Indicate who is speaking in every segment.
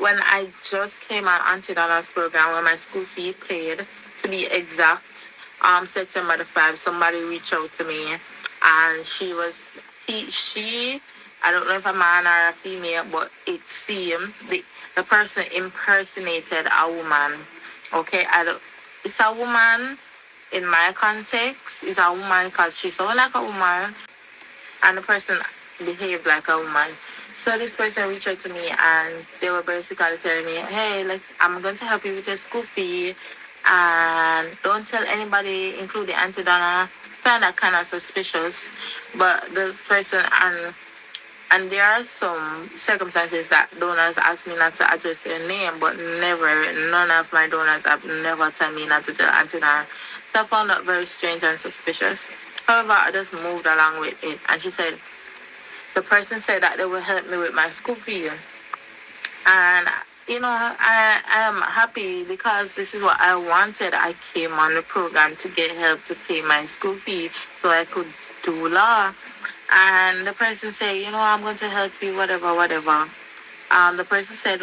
Speaker 1: when I just came on Auntie Donna's program, when my school fee paid, to be exact, September the 5th, somebody reached out to me, and she, I don't know if a man or a female, but it seemed the person impersonated a woman. Okay, it's a woman in my context. It's a woman because she sounded like a woman, and the person behaved like a woman. So this person reached out to me and they were basically telling me, hey, I'm going to help you with your school fee, and don't tell anybody, including Auntie Donna. Found that kind of suspicious, but the person and there are some circumstances that donors ask me not to address their name, but none of my donors have never told me not to tell Auntie Donna. So I found that very strange and suspicious. However, I just moved along with it, and she said, the person said that they will help me with my school fee. And, I am happy because this is what I wanted. I came on the program to get help to pay my school fee so I could do law. And the person said, I'm going to help you, whatever, whatever. The person said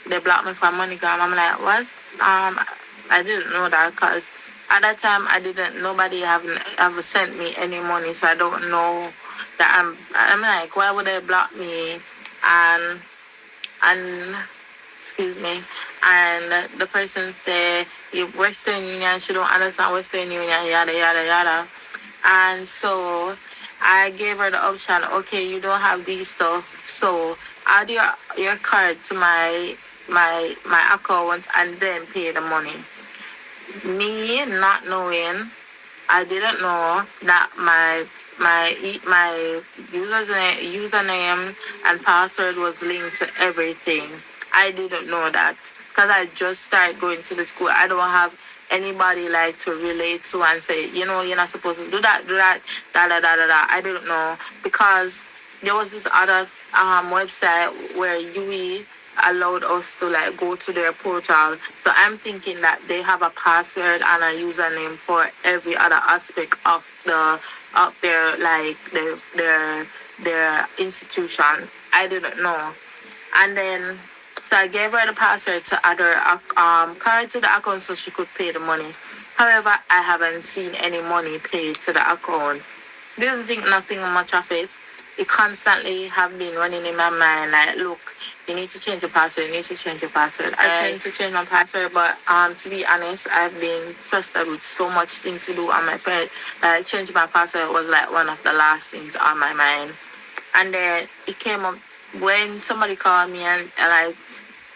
Speaker 1: they blocked me from MoneyGram. I'm like, what? I didn't know that because at that time nobody have sent me any money, so I don't know that I'm like, why would they block me? And excuse me, and the person say, you Western Union, she don't understand Western Union, yada yada yada. And so I gave her the option, okay, you don't have these stuff, so add your card to my account and then pay the money. Me not knowing, I didn't know that my username and password was linked to everything. I didn't know that because I just started going to the school. I don't have anybody like to relate to and say, you're not supposed to do that, da da da da da. I didn't know because there was this other website where UE allowed us to like go to their portal. So I'm thinking that they have a password and a username for every other aspect of their like their institution. I didn't know. And then so I gave her the password to add her card to the account so she could pay the money. However, I haven't seen any money paid to the account. Didn't think nothing much of it. It constantly have been running in my mind like, look, you need to change your password, you need to change your password. I tend to change my password, but to be honest, I've been frustrated with so much things to do on my part that changing my password was like one of the last things on my mind. And then it came up when somebody called me and like,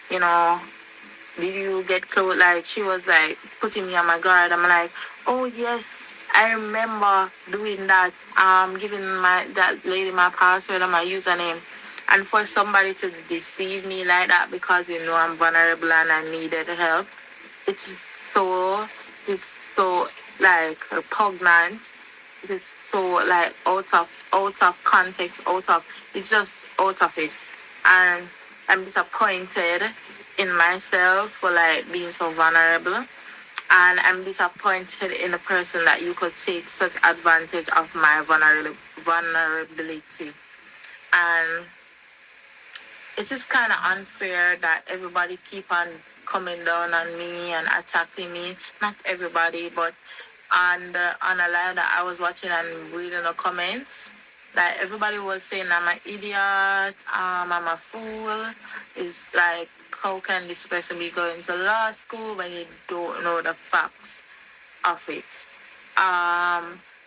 Speaker 1: did you get close? Like she was like putting me on my guard. I'm like, oh yes, I remember doing that. Giving that lady my password and my username, and for somebody to deceive me like that because I'm vulnerable and I needed help, it's so like repugnant. It is so like out of context, it's just out of it, and I'm disappointed in myself for like being so vulnerable, and I'm disappointed in the person that you could take such advantage of my vulnerability. And it's just kind of unfair that everybody keep on coming down on me and attacking me. Not everybody, but on a live that I was watching and reading the comments, that everybody was saying I'm an idiot, I'm a fool. It's like, how can this person be going to law school when you don't know the facts of it?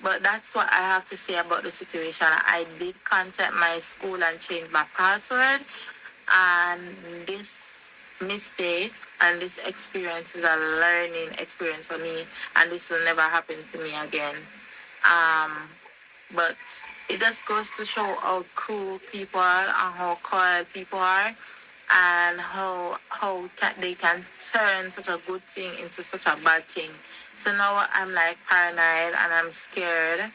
Speaker 1: But that's what I have to say about the situation. I did contact my school and change my password, and this mistake and this experience is a learning experience for me, and this will never happen to me again. But it just goes to show how cruel people are and how cold people are, and how they can turn such a good thing into such a bad thing. So now I'm like paranoid and I'm scared.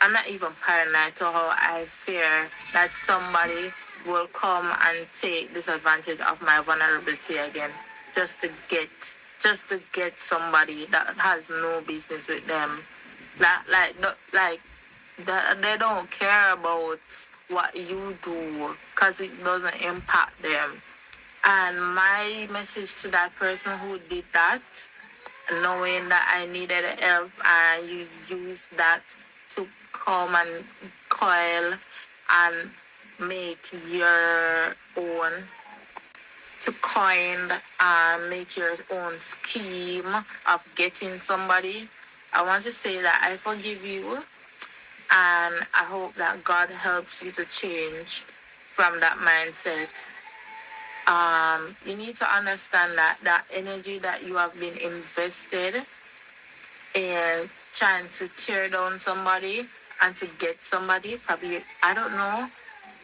Speaker 1: I'm not even paranoid to how I fear that somebody will come and take disadvantage of my vulnerability again, just to get somebody that has no business with them. That they don't care about what you do because it doesn't impact them. And my message to that person who did that, knowing that I needed help, and you use that to come and coil and make your own, to coin and make your own scheme of getting somebody. I want to say that I forgive you, and I hope that God helps you to change from that mindset. You need to understand that that energy that you have been invested in trying to tear down somebody and to get somebody, probably, I don't know,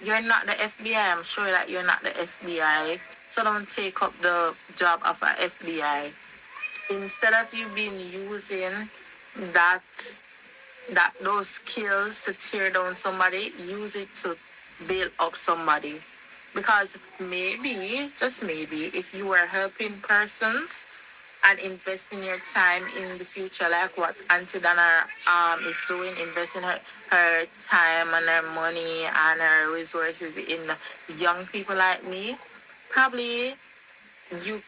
Speaker 1: you're not the FBI. I'm sure that you're not the FBI. So don't take up the job of a FBI. Instead of you being using that those skills to tear down somebody, use it to build up somebody. Because maybe, just maybe, if you are helping persons and investing your time in the future, like what Auntie Dana is doing, investing her time and her money and her resources in young people like me, probably you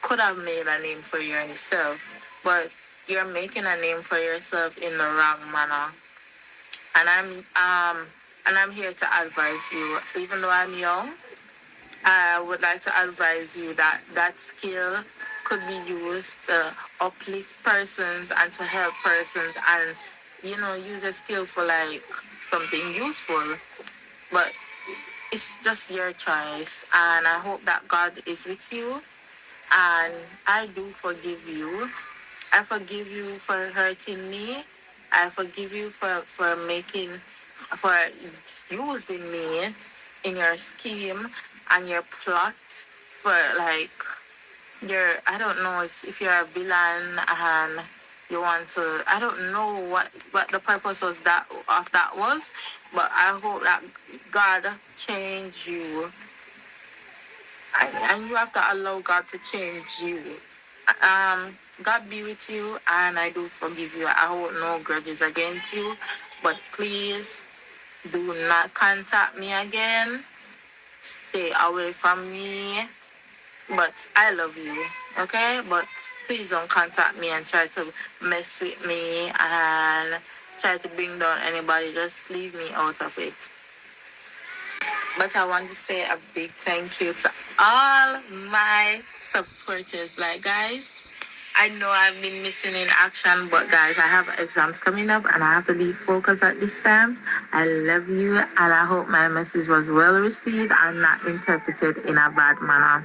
Speaker 1: could have made a name for yourself, but you're making a name for yourself in the wrong manner. And I'm here to advise you, even though I'm young. I would like to advise you that that skill could be used to uplift persons and to help persons, and use a skill for like something useful. But it's just your choice, and I hope that God is with you. And I do forgive you. I forgive you for hurting me. I forgive you for using me in your scheme and your plot, for like I don't know if you're a villain and you want to, I don't know what the purpose was that was, but I hope that God change you, and you have to allow God to change you. God be with you, and I do forgive you. I hold no grudges against you, but please do not contact me again. Stay away from me. But I love you, okay? But please don't contact me and try to mess with me and try to bring down anybody. Just leave me out of it. But I want to say a big thank you to all my supporters. Like, guys, I know I've been missing in action, but guys, I have exams coming up and I have to be focused at this time. I love you, and I hope my message was well received and not interpreted in a bad manner.